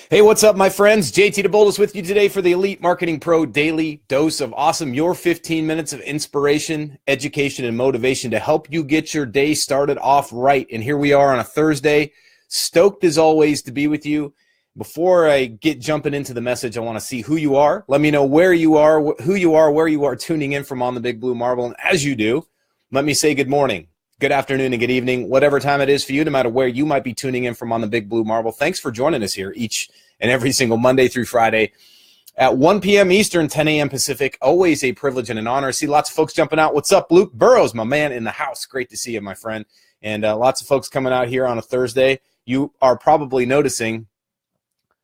Hey, what's up, my friends? JT DeBoldis with you today for the Elite Marketing Pro Daily Dose of Awesome, your 15 minutes of inspiration, education, and motivation to help you get your day started off right. And here we are on a Thursday, stoked as always to be with you. Before I get jumping into the message, I want to see who you are. Let me know where you are, who you are, where you are tuning in from on the Big Blue Marble. And as you do, let me say good morning, good afternoon, and good evening, whatever time it is for you, no matter where you might be tuning in from on the Big Blue Marble. Thanks for joining us here each and every single Monday through Friday at 1 p.m. Eastern, 10 a.m. Pacific. Always a privilege and an honor. I see lots of folks jumping out. What's up, Luke Burrows, my man in the house? Great to see you, my friend. And lots of folks coming out here on a Thursday. You are probably noticing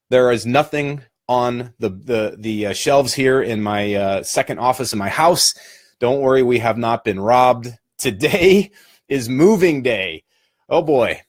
there is nothing on the shelves here in my second office in my house. Don't worry, we have not been robbed. Today is moving day. Oh boy,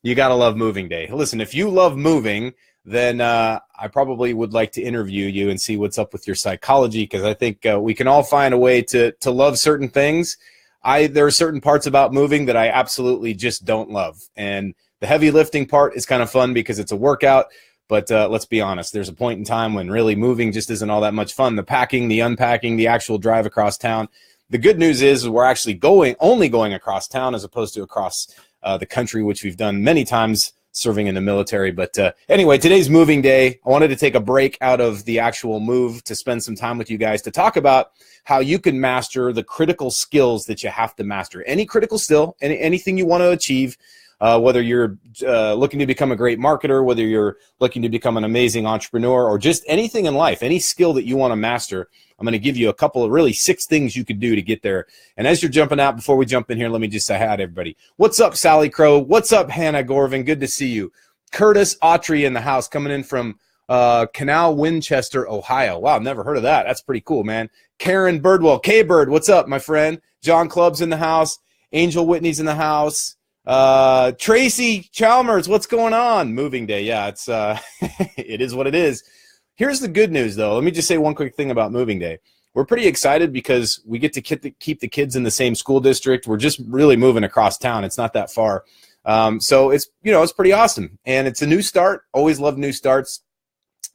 you gotta love moving day. Listen, if you love moving, then I probably would like to interview you and see what's up with your psychology, because I think we can all find a way to love certain things. There are certain parts about moving that I absolutely just don't love. And the heavy lifting part is kind of fun because it's a workout, but let's be honest, there's a point in time when really moving just isn't all that much fun. The packing, the unpacking, the actual drive across town. The good news is we're actually only going across town as opposed to across the country, which we've done many times serving in the military. But anyway, today's moving day. I wanted to take a break out of the actual move to spend some time with you guys to talk about how you can master the critical skills that you have to master. Any critical skill, anything you want to achieve, whether you're looking to become a great marketer, whether you're looking to become an amazing entrepreneur, or just anything in life, any skill that you want to master. I'm going to give you a couple of really 6 things you could do to get there. And as you're jumping out, before we jump in here, let me just say hi to everybody. What's up, Sally Crow? What's up, Hannah Gorvin? Good to see you. Curtis Autry in the house, coming in from Canal Winchester, Ohio. Wow, I've never heard of that. That's pretty cool, man. Karen Birdwell. K-Bird, what's up, my friend? John Club's in the house. Angel Whitney's in the house. Tracy Chalmers, what's going on? Moving day. Yeah, it's it is what it is. Here's the good news, though. Let me just say one quick thing about moving day. We're pretty excited because we get to keep the kids in the same school district. We're just really moving across town. It's not that far. So it's pretty awesome. And it's a new start. Always love new starts.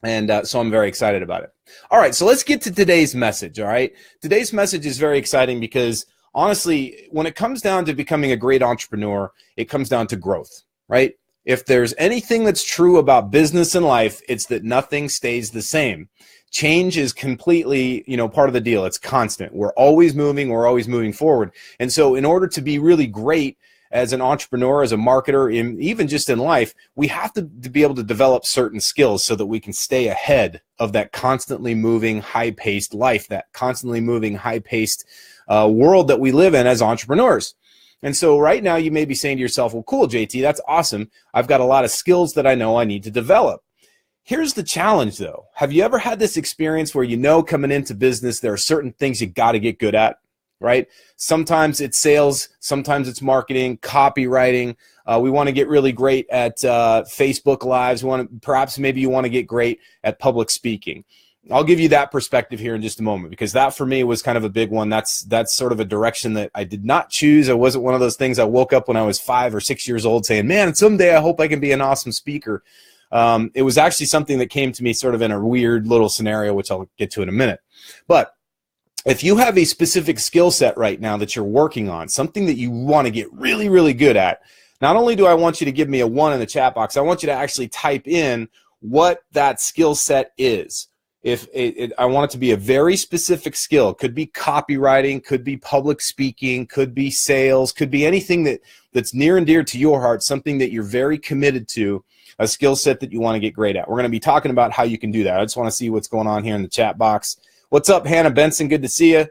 And so I'm very excited about it. All right, so let's get to today's message, all right? Today's message is very exciting because, honestly, when it comes down to becoming a great entrepreneur, it comes down to growth, right? If there's anything that's true about business and life, it's that nothing stays the same. Change is completely, part of the deal. It's constant. We're always moving. We're always moving forward. And so in order to be really great as an entrepreneur, as a marketer, even just in life, we have to be able to develop certain skills so that we can stay ahead of that constantly moving, high-paced life, that constantly moving, high-paced world that we live in as entrepreneurs. And so right now you may be saying to yourself, well, cool, JT, that's awesome. I've got a lot of skills that I know I need to develop. Here's the challenge, though. Have you ever had this experience where coming into business, there are certain things you got to get good at, right? Sometimes it's sales, sometimes it's marketing, copywriting. We want to get really great at Facebook Lives. Perhaps maybe you want to get great at public speaking. I'll give you that perspective here in just a moment, because that for me was kind of a big one. That's sort of a direction that I did not choose. I wasn't one of those things I woke up when I was 5 or 6 years old saying, man, someday I hope I can be an awesome speaker. It was actually something that came to me sort of in a weird little scenario, which I'll get to in a minute. But if you have a specific skill set right now that you're working on, something that you want to get really, really good at, not only do I want you to give me a 1 in the chat box, I want you to actually type in what that skill set is. I want it to be a very specific skill. Could be copywriting, could be public speaking, could be sales, could be anything that's near and dear to your heart, something that you're very committed to, a skill set that you want to get great at. We're going to be talking about how you can do that. I just want to see what's going on here in the chat box. What's up, Hannah Benson? Good to see you.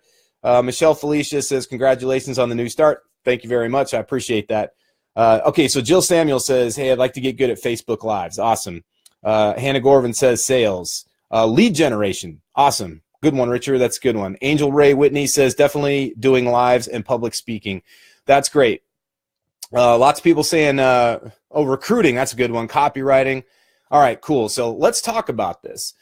Michelle Felicia says, congratulations on the new start. Thank you very much. I appreciate that. Okay, so Jill Samuel says, hey, I'd like to get good at Facebook Lives. Awesome. Hannah Gorvin says sales. Lead generation. Awesome. Good one, Richard. That's a good one. Angel Ray Whitney says definitely doing lives and public speaking. That's great. Lots of people saying, recruiting. That's a good one. Copywriting. All right, cool. So let's talk about this.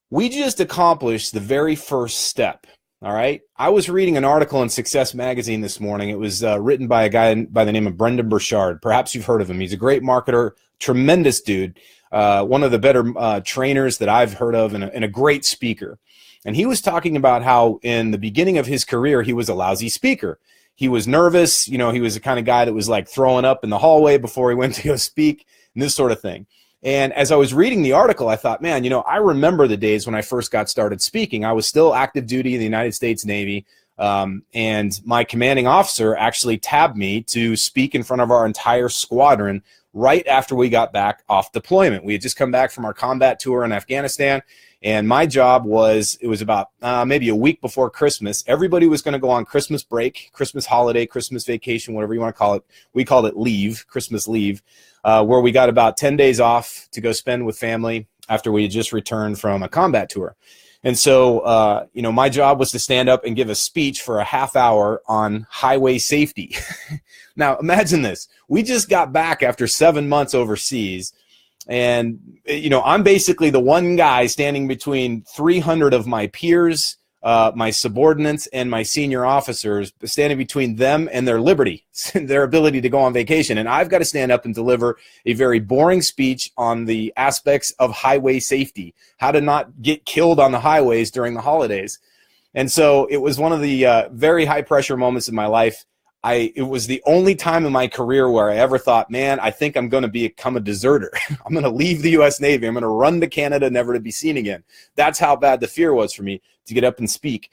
We just accomplished the very first step. All right. I was reading an article in Success Magazine this morning. It was written by a guy by the name of Brendan Burchard. Perhaps you've heard of him. He's a great marketer, tremendous dude, one of the better trainers that I've heard of, and a great speaker. And he was talking about how in the beginning of his career, he was a lousy speaker. He was nervous. You know, he was the kind of guy that was like throwing up in the hallway before he went to go speak and this sort of thing. And as I was reading the article, I thought, man, you know, I remember the days when I first got started speaking. I was still active duty in the United States Navy. And my commanding officer actually tabbed me to speak in front of our entire squadron right after we got back off deployment. We had just come back from our combat tour in Afghanistan. And my job was, it was about maybe a week before Christmas. Everybody was going to go on Christmas break, Christmas holiday, Christmas vacation, whatever you want to call it. We called it leave, Christmas leave, where we got about 10 days off to go spend with family after we had just returned from a combat tour. And so, you know, my job was to stand up and give a speech for a half hour on highway safety. Now, imagine this. We just got back after 7 months overseas. And, you know, I'm basically the one guy standing between 300 of my peers, my subordinates, and my senior officers, standing between them and their liberty, their ability to go on vacation. And I've got to stand up and deliver a very boring speech on the aspects of highway safety, how to not get killed on the highways during the holidays. And so it was one of the very high pressure moments in my life. It was the only time in my career where I ever thought, man, I think I'm going to become a deserter. I'm going to leave the U.S. Navy. I'm going to run to Canada, never to be seen again. That's how bad the fear was for me to get up and speak.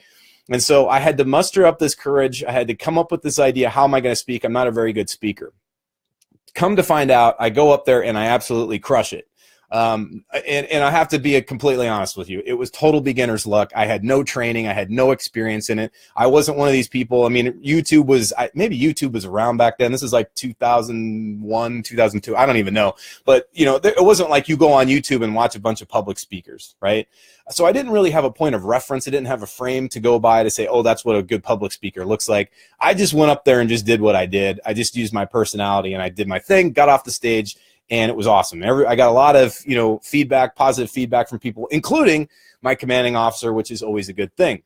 And so I had to muster up this courage. I had to come up with this idea. How am I going to speak? I'm not a very good speaker. Come to find out, I go up there and I absolutely crush it. And I have to be completely honest with you. It was total beginner's luck. I had no training. I had no experience in it. I wasn't one of these people. I mean, YouTube was, maybe YouTube was around back then. This is like 2001, 2002. I don't even know. But, you know, it wasn't like you go on YouTube and watch a bunch of public speakers, right? So I didn't really have a point of reference. I didn't have a frame to go by to say, oh, that's what a good public speaker looks like. I just went up there and just did what I did. I just used my personality and I did my thing, got off the stage, and it was awesome. I got a lot of, you know, feedback, positive feedback from people, including my commanding officer, which is always a good thing.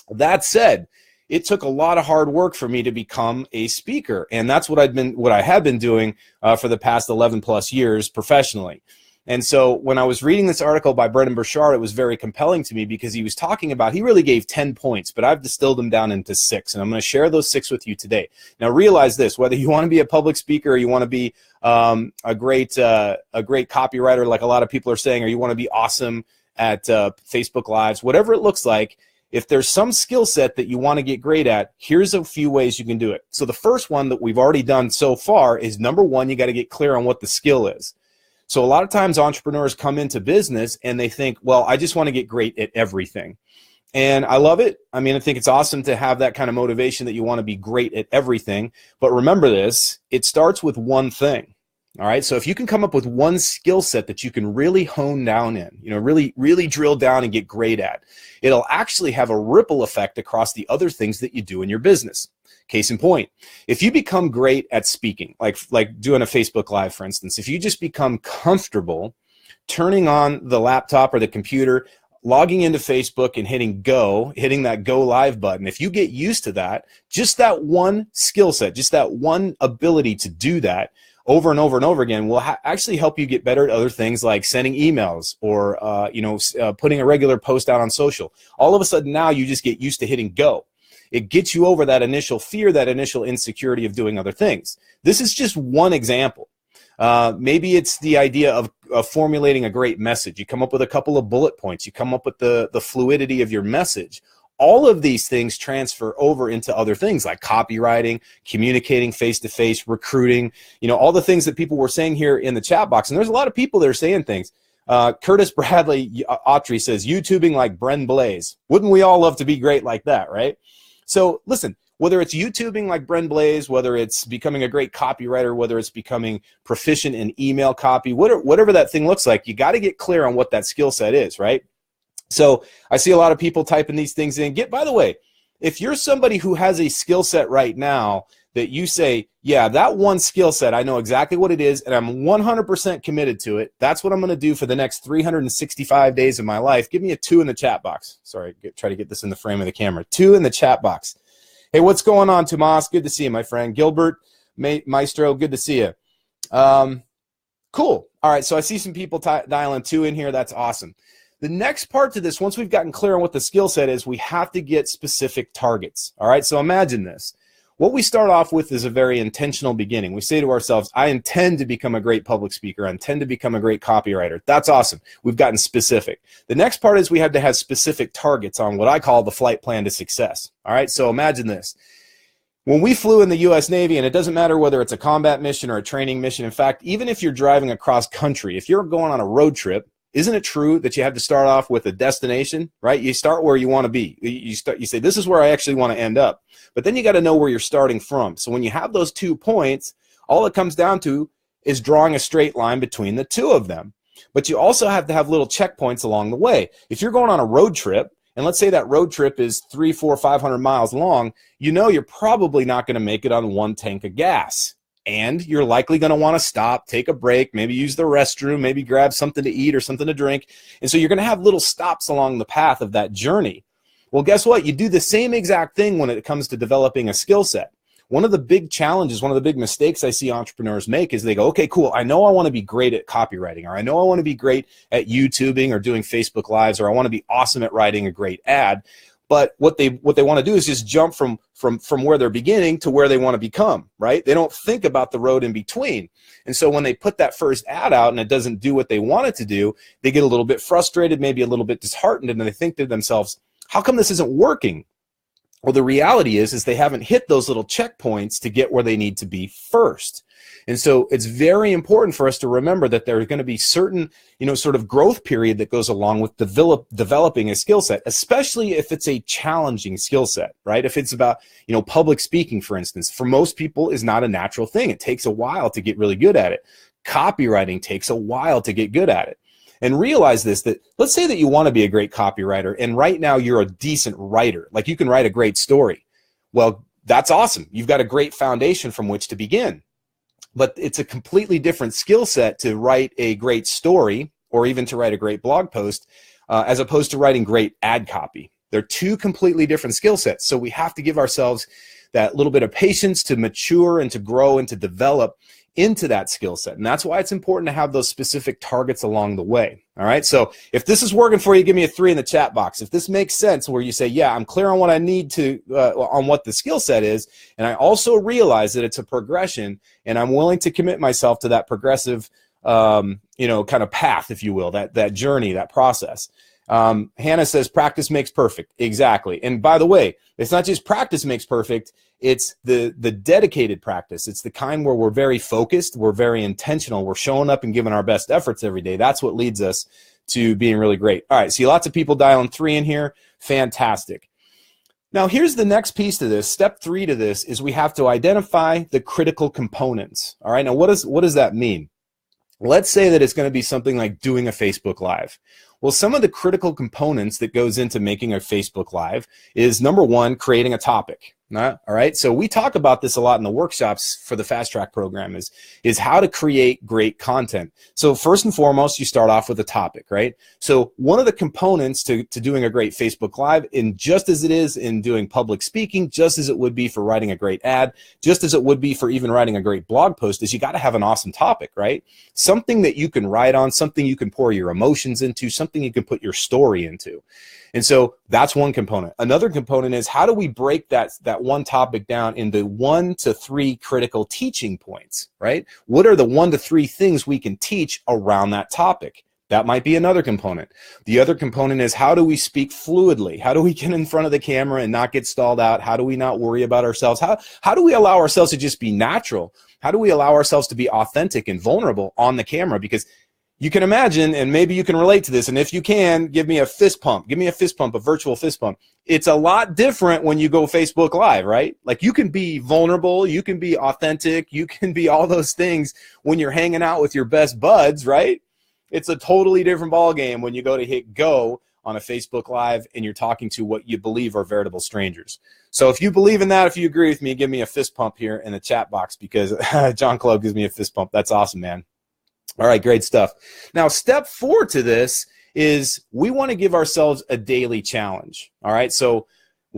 That said, it took a lot of hard work for me to become a speaker, and that's what I had been doing for the past 11 plus years professionally. And so when I was reading this article by Brendon Burchard, it was very compelling to me because he was talking about, he really gave 10 points, but I've distilled them down into 6, and I'm going to share those 6 with you today. Now realize this, whether you want to be a public speaker or you want to be a great copywriter, like a lot of people are saying, or you want to be awesome at Facebook Lives, whatever it looks like, if there's some skill set that you want to get great at, here's a few ways you can do it. So the first one that we've already done so far is, number one, you got to get clear on what the skill is. So a lot of times entrepreneurs come into business and they think, well, I just want to get great at everything. And I love it. I mean, I think it's awesome to have that kind of motivation that you want to be great at everything. But remember this, it starts with one thing. All right. So if you can come up with one skill set that you can really hone down in, you know, really drill down and get great at, it'll actually have a ripple effect across the other things that you do in your business. Case in point, if you become great at speaking, like doing a Facebook Live, for instance, if you just become comfortable turning on the laptop or the computer, logging into Facebook and hitting that go live button, if you get used to that, just that one skill set, just that one ability to do that over and over and over again will actually help you get better at other things like sending emails or putting a regular post out on social. All of a sudden now you just get used to hitting go. It gets you over that initial fear, that initial insecurity of doing other things. This is just one example. Maybe it's the idea of formulating a great message. You come up with a couple of bullet points. You come up with the fluidity of your message. All of these things transfer over into other things like copywriting, communicating face-to-face, recruiting, you know, all the things that people were saying here in the chat box. And there's a lot of people that are saying things. Curtis Bradley Autry says, YouTubing like Bren Blaze. Wouldn't we all love to be great like that, right? So listen, whether it's YouTubing like Bren Blaze, whether it's becoming a great copywriter, whether it's becoming proficient in email copy, whatever that thing looks like, you got to get clear on what that skill set is, right? So I see a lot of people typing these things in. By the way, if you're somebody who has a skill set right now that you say, yeah, that one skill set, I know exactly what it is, and I'm 100% committed to it. That's what I'm going to do for the next 365 days of my life. Give me a 2 in the chat box. Sorry, try to get this in the frame of the camera. 2 in the chat box. Hey, what's going on, Tomas? Good to see you, my friend. Gilbert Maestro, good to see you. Cool. All right, so I see some people dialing 2 in here. That's awesome. The next part to this, once we've gotten clear on what the skill set is, we have to get specific targets. All right, so imagine this. What we start off with is a very intentional beginning. We say to ourselves, I intend to become a great public speaker. I intend to become a great copywriter. That's awesome. We've gotten specific. The next part is we have to have specific targets on what I call the flight plan to success. All right, so imagine this. When we flew in the U.S. Navy, and it doesn't matter whether it's a combat mission or a training mission, in fact, even if you're driving across country, if you're going on a road trip, isn't it true that you have to start off with a destination, right? You start where you want to be. You say, this is where I actually want to end up. But then you got to know where you're starting from. So when you have those 2 points, all it comes down to is drawing a straight line between the 2 of them. But you also have to have little checkpoints along the way. If you're going on a road trip, and let's say that road trip is 300, 400, 500 miles long, you know you're probably not going to make it on 1 tank of gas. And you're likely going to want to stop, take a break, maybe use the restroom, maybe grab something to eat or something to drink. And so you're going to have little stops along the path of that journey. Well, guess what? You do the same exact thing when it comes to developing a skill set. One of the big challenges, one of the big mistakes I see entrepreneurs make is they go, okay, cool, I know I want to be great at copywriting, or I know I want to be great at YouTubing or doing Facebook Lives, or I want to be awesome at writing a great ad. But what they want to do is just jump from where they're beginning to where they want to become, right? They don't think about the road in between. And so when they put that first ad out and it doesn't do what they want it to do, they get a little bit frustrated, maybe a little bit disheartened, and they think to themselves, how come this isn't working? Well, the reality is they haven't hit those little checkpoints to get where they need to be first. And so it's very important for us to remember that there's going to be certain, sort of growth period that goes along with developing a skill set, especially if it's a challenging skill set, right? If it's about, public speaking, for instance, for most people is not a natural thing. It takes a while to get really good at it. Copywriting takes a while to get good at it. And realize this, that let's say that you want to be a great copywriter, and right now you're a decent writer, like you can write a great story. Well, that's awesome. You've got a great foundation from which to begin. But it's a completely different skill set to write a great story or even to write a great blog post as opposed to writing great ad copy. They're 2 completely different skill sets. So we have to give ourselves that little bit of patience to mature and to grow and to develop into that skill set. And that's why it's important to have those specific targets along the way. All right. So if this is working for you, give me a 3 in the chat box. If this makes sense where you say, yeah, I'm clear on what I need to, on what the skill set is. And I also realize that it's a progression and I'm willing to commit myself to that progressive, kind of path, if you will, that journey, that process. Hannah says practice makes perfect. Exactly. And by the way, it's not just practice makes perfect. It's the dedicated practice. It's the kind where we're very focused, we're very intentional, we're showing up and giving our best efforts every day. That's what leads us to being really great. All right, see lots of people dialing 3 in here. Fantastic. Now here's the next piece to this. Step 3 to this is we have to identify the critical components. All right, now what does that mean? Let's say that it's going to be something like doing a Facebook Live. Well, some of the critical components that goes into making a Facebook Live is, number 1, creating a topic. All right, so we talk about this a lot in the workshops for the Fast Track program is how to create great content. So first and foremost, you start off with a topic, right? So one of the components to doing a great Facebook Live, in just as it is in doing public speaking, just as it would be for writing a great ad, just as it would be for even writing a great blog post, is you got to have an awesome topic, right? Something that you can write on, something you can pour your emotions into, something you can put your story into. And so that's one component. Another component is how do we break that one topic down into 1 to 3 critical teaching points, right? What are the 1 to 3 things we can teach around that topic? That might be another component. The other component is how do we speak fluidly? How do we get in front of the camera and not get stalled out? How do we not worry about ourselves? How do we allow ourselves to just be natural? How do we allow ourselves to be authentic and vulnerable on the camera? Because you can imagine, and maybe you can relate to this, and if you can, give me a fist pump. Give me a fist pump, a virtual fist pump. It's a lot different when you go Facebook Live, right? Like you can be vulnerable, you can be authentic, you can be all those things when you're hanging out with your best buds, right? It's a totally different ballgame when you go to hit go on a Facebook Live and you're talking to what you believe are veritable strangers. So if you believe in that, if you agree with me, give me a fist pump here in the chat box because John Club gives me a fist pump. That's awesome, man. All right, great stuff. Now, step 4 to this is we want to give ourselves a daily challenge. All right, so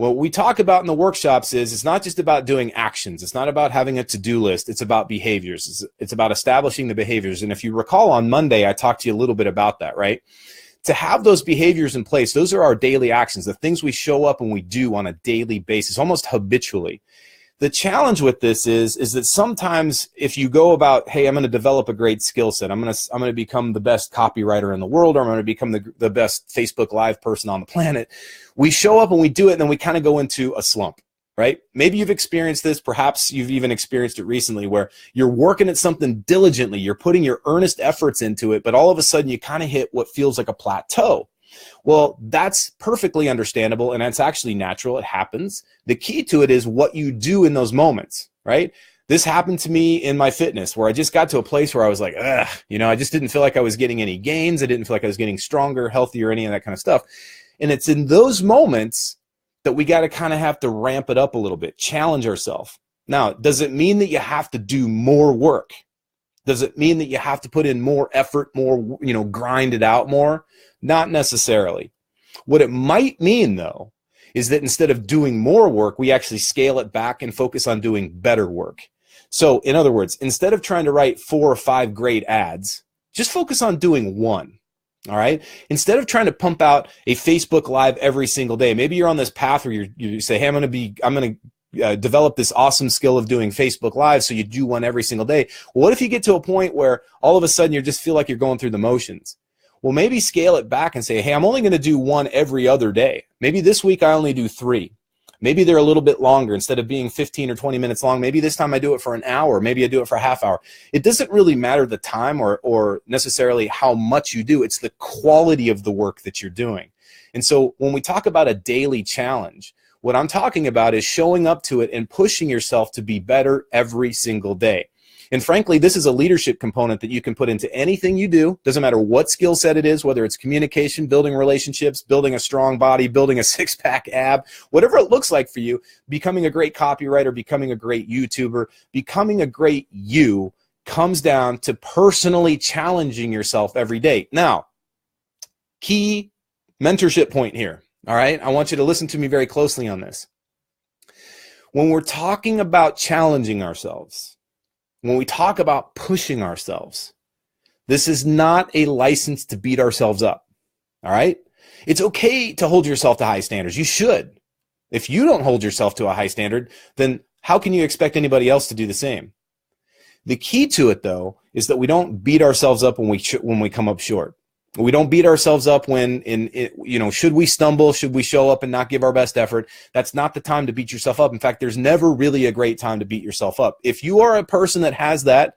What we talk about in the workshops is it's not just about doing actions. It's not about having a to-do list. It's about behaviors. It's about establishing the behaviors. And if you recall on Monday, I talked to you a little bit about that, right? To have those behaviors in place, those are our daily actions, the things we show up and we do on a daily basis, almost habitually. The challenge with this is that sometimes if you go about, hey, I'm going to develop a great skill set, I'm going to become the best copywriter in the world, or I'm going to become the best Facebook Live person on the planet, we show up and we do it, and then we kind of go into a slump, right? Maybe you've experienced this. Perhaps you've even experienced it recently where you're working at something diligently, you're putting your earnest efforts into it, but all of a sudden you kind of hit what feels like a plateau. Well, that's perfectly understandable, and that's actually natural. It happens. The key to it is what you do in those moments, right? This happened to me in my fitness where I just got to a place where I was like, ugh, I just didn't feel like I was getting any gains. I didn't feel like I was getting stronger, healthier, any of that kind of stuff. And it's in those moments that we got to kind of have to ramp it up a little bit, challenge ourselves. Now, does it mean that you have to do more work? Does it mean that you have to put in more effort, more, grind it out more? Not necessarily. What it might mean, though, is that instead of doing more work, we actually scale it back and focus on doing better work. So, in other words, instead of trying to write 4 or 5 great ads, just focus on doing one. All right. Instead of trying to pump out a Facebook Live every single day, maybe you're on this path where you say, hey, I'm going to develop this awesome skill of doing Facebook Live, so you do one every single day. Well, what if you get to a point where all of a sudden you just feel like you're going through the motions? Well, maybe scale it back and say, hey, I'm only going to do one every other day. Maybe this week I only do 3. Maybe they're a little bit longer. Instead of being 15 or 20 minutes long, maybe this time I do it for an hour. Maybe I do it for a half hour. It doesn't really matter the time or necessarily how much you do. It's the quality of the work that you're doing. And so when we talk about a daily challenge, what I'm talking about is showing up to it and pushing yourself to be better every single day. And frankly, this is a leadership component that you can put into anything you do. Doesn't matter what skill set it is, whether it's communication, building relationships, building a strong body, building a six-pack ab, whatever it looks like for you, becoming a great copywriter, becoming a great YouTuber, becoming a great you comes down to personally challenging yourself every day. Now, key mentorship point here, all right? I want you to listen to me very closely on this. When we're talking about challenging ourselves, when we talk about pushing ourselves, this is not a license to beat ourselves up, all right? It's okay to hold yourself to high standards. You should. If you don't hold yourself to a high standard, then how can you expect anybody else to do the same? The key to it, though, is that we don't beat ourselves up when we come up short. We don't beat ourselves up when, should we stumble, should we show up and not give our best effort? That's not the time to beat yourself up. In fact, there's never really a great time to beat yourself up. If you are a person that has that,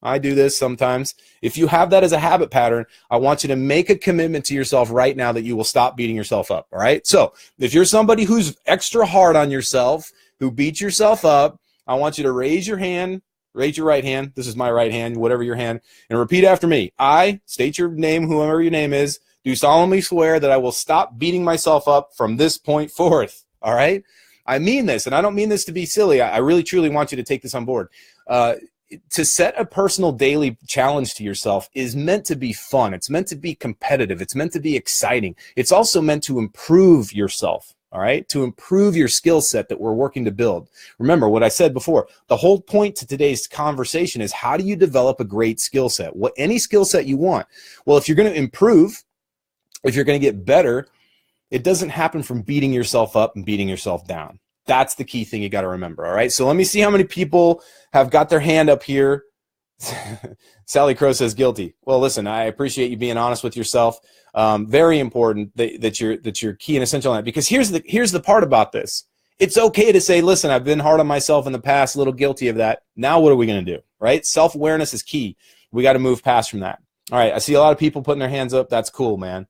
I do this sometimes. If you have that as a habit pattern, I want you to make a commitment to yourself right now that you will stop beating yourself up, all right? So if you're somebody who's extra hard on yourself, who beats yourself up, I want you to raise your hand. Raise your right hand. This is my right hand, whatever your hand, and repeat after me. I, state your name, whoever your name is, do solemnly swear that I will stop beating myself up from this point forth. All right? I mean this, and I don't mean this to be silly. I really, truly want you to take this on board. To set a personal daily challenge to yourself is meant to be fun. It's meant to be competitive. It's meant to be exciting. It's also meant to improve yourself. All right, to improve your skill set that we're working to build. Remember what I said before, the whole point to today's conversation is how do you develop a great skill set? Any skill set you want. Well, if you're going to improve, if you're going to get better, it doesn't happen from beating yourself up and beating yourself down. That's the key thing you got to remember, all right? So let me see how many people have got their hand up here. Sally Crow says guilty. Well, listen, I appreciate you being honest with yourself. Very important that you're key and essential on that, because here's the part about this. It's okay to say, listen, I've been hard on myself in the past, a little guilty of that. Now what are we going to do, right? Self-awareness is key. We got to move past from that. All right, I see a lot of people putting their hands up. That's cool, man.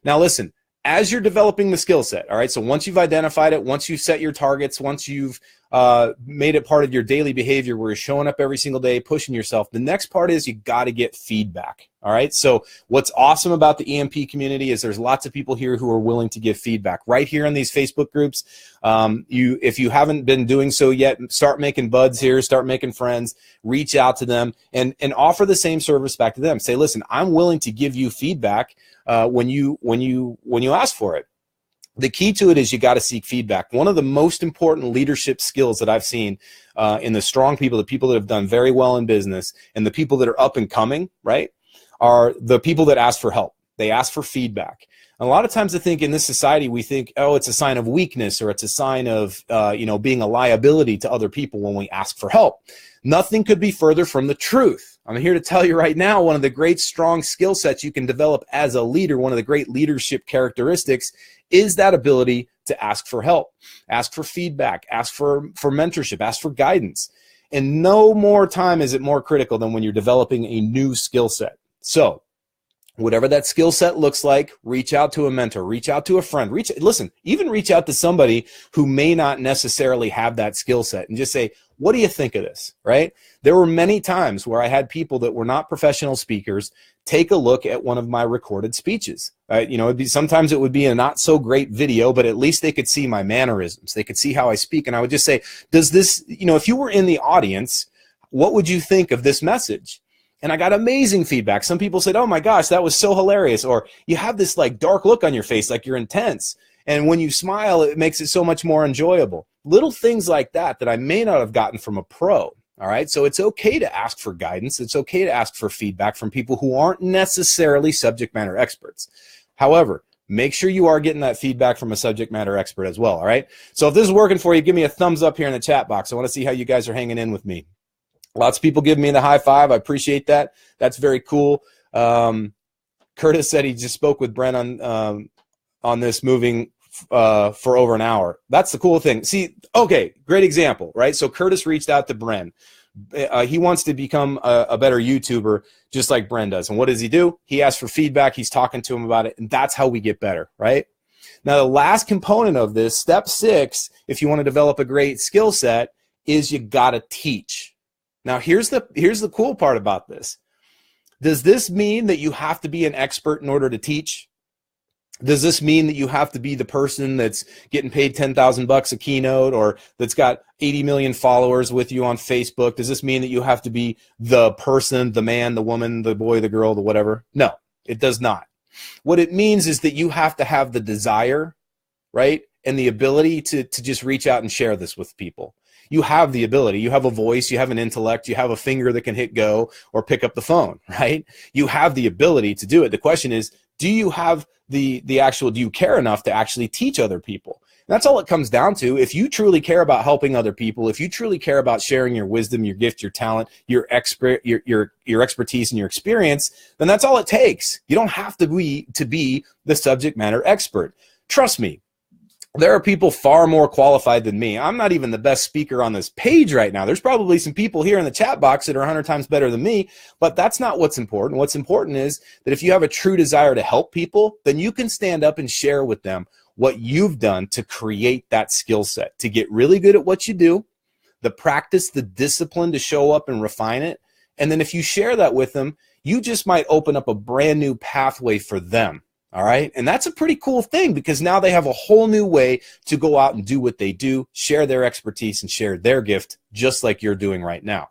Now listen, as you're developing the skill set, all right, so once you've identified it, once you've set your targets, once you've made it part of your daily behavior where you're showing up every single day, pushing yourself, the next part is you got to get feedback, all right? So what's awesome about the EMP community is there's lots of people here who are willing to give feedback. Right here in these Facebook groups, if you haven't been doing so yet, start making buds here, start making friends, reach out to them, and offer the same service back to them. Say, listen, I'm willing to give you feedback when you ask for it. The key to it is you got to seek feedback. One of the most important leadership skills that I've seen in the strong people, the people that have done very well in business, and the people that are up and coming, right, are the people that ask for help. They ask for feedback. And a lot of times I think in this society, we think, oh, it's a sign of weakness, or it's a sign of being a liability to other people when we ask for help. Nothing could be further from the truth. I'm here to tell you right now, one of the great strong skill sets you can develop as a leader, one of the great leadership characteristics, is that ability to ask for help, ask for feedback, ask for mentorship, ask for guidance. And no more time is it more critical than when you're developing a new skill set. So whatever that skill set looks like, reach out to a mentor, reach out to a friend, even reach out to somebody who may not necessarily have that skill set and just say, what do you think of this, right? There were many times where I had people that were not professional speakers take a look at one of my recorded speeches. Sometimes it would be a not so great video, but at least they could see my mannerisms. They could see how I speak. And I would just say, does this, if you were in the audience, what would you think of this message? And I got amazing feedback. Some people said, oh my gosh, that was so hilarious. Or you have this like dark look on your face, like you're intense. And when you smile, it makes it so much more enjoyable. Little things like that I may not have gotten from a pro. All right. So it's okay to ask for guidance. It's okay to ask for feedback from people who aren't necessarily subject matter experts. However, make sure you are getting that feedback from a subject matter expert as well. All right. So if this is working for you, give me a thumbs up here in the chat box. I want to see how you guys are hanging in with me. Lots of people giving me the high five. I appreciate that. That's very cool. Curtis said he just spoke with Brent on this moving for over an hour. That's the cool thing. See, okay, great example, right? So Curtis reached out to Bren. He wants to become a better YouTuber just like Bren does. And what does he do? He asks for feedback. He's talking to him about it. And that's how we get better, right? Now, the last component of this, step 6, if you want to develop a great skill set, is you got to teach. Now, here's the cool part about this. Does this mean that you have to be an expert in order to teach? Does this mean that you have to be the person that's getting paid $10,000 a keynote, or that's got 80 million followers with you on Facebook? Does this mean that you have to be the person, the man, the woman, the boy, the girl, the whatever? No, it does not. What it means is that you have to have the desire, right, and the ability to just reach out and share this with people. You have the ability. You have a voice. You have an intellect. You have a finger that can hit go or pick up the phone, right? You have the ability to do it. The question is, do you have do you care enough to actually teach other people? And that's all it comes down to. If you truly care about helping other people, if you truly care about sharing your wisdom, your gift, your talent, your expertise and your experience, then that's all it takes. You don't have to be the subject matter expert. Trust me. There are people far more qualified than me. I'm not even the best speaker on this page right now. There's probably some people here in the chat box that are 100 times better than me, but that's not what's important. What's important is that if you have a true desire to help people, then you can stand up and share with them what you've done to create that skill set, to get really good at what you do, the practice, the discipline to show up and refine it. And then if you share that with them, you just might open up a brand new pathway for them. All right. And that's a pretty cool thing, because now they have a whole new way to go out and do what they do, share their expertise and share their gift, just like you're doing right now.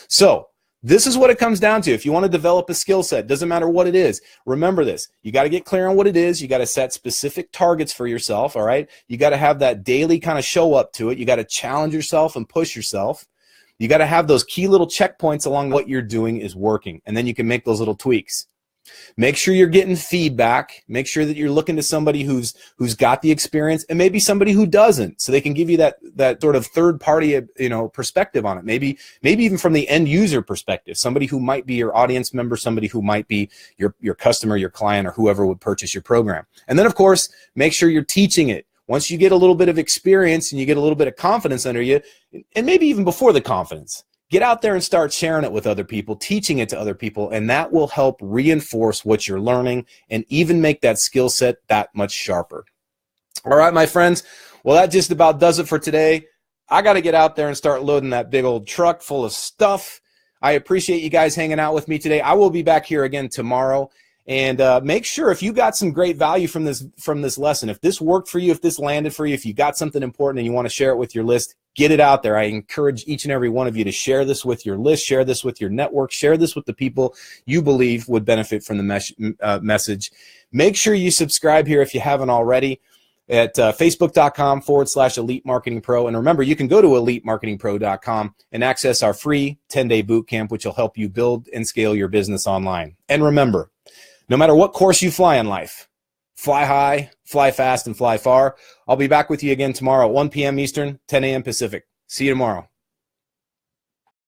So this is what it comes down to. If you want to develop a skill set, doesn't matter what it is. Remember this. You got to get clear on what it is. You got to set specific targets for yourself. All right. You got to have that daily kind of show up to it. You got to challenge yourself and push yourself. You got to have those key little checkpoints along what you're doing is working. And then you can make those little tweaks. Make sure you're getting feedback. Make sure that you're looking to somebody who's got the experience, and maybe somebody who doesn't, so they can give you that sort of third party, perspective on it. Maybe even from the end user perspective, somebody who might be your audience member, somebody who might be your customer, your client, or whoever would purchase your program. And then, of course, make sure you're teaching it. Once you get a little bit of experience and you get a little bit of confidence under you, and maybe even before the confidence, get out there and start sharing it with other people, teaching it to other people, and that will help reinforce what you're learning and even make that skill set that much sharper. All right, my friends. Well, that just about does it for today. I got to get out there and start loading that big old truck full of stuff. I appreciate you guys hanging out with me today. I will be back here again tomorrow. And make sure, if you got some great value from this lesson, if this worked for you, if this landed for you, if you got something important and you want to share it with your list, get it out there. I encourage each and every one of you to share this with your list, share this with your network, share this with the people you believe would benefit from the message. Make sure you subscribe here if you haven't already. at facebook.com/Elite Marketing Pro. And remember, you can go to elitemarketingpro.com and access our free 10-day bootcamp, which will help you build and scale your business online. And remember, no matter what course you fly in life, fly high, fly fast, and fly far. I'll be back with you again tomorrow at 1 p.m. Eastern, 10 a.m. Pacific. See you tomorrow.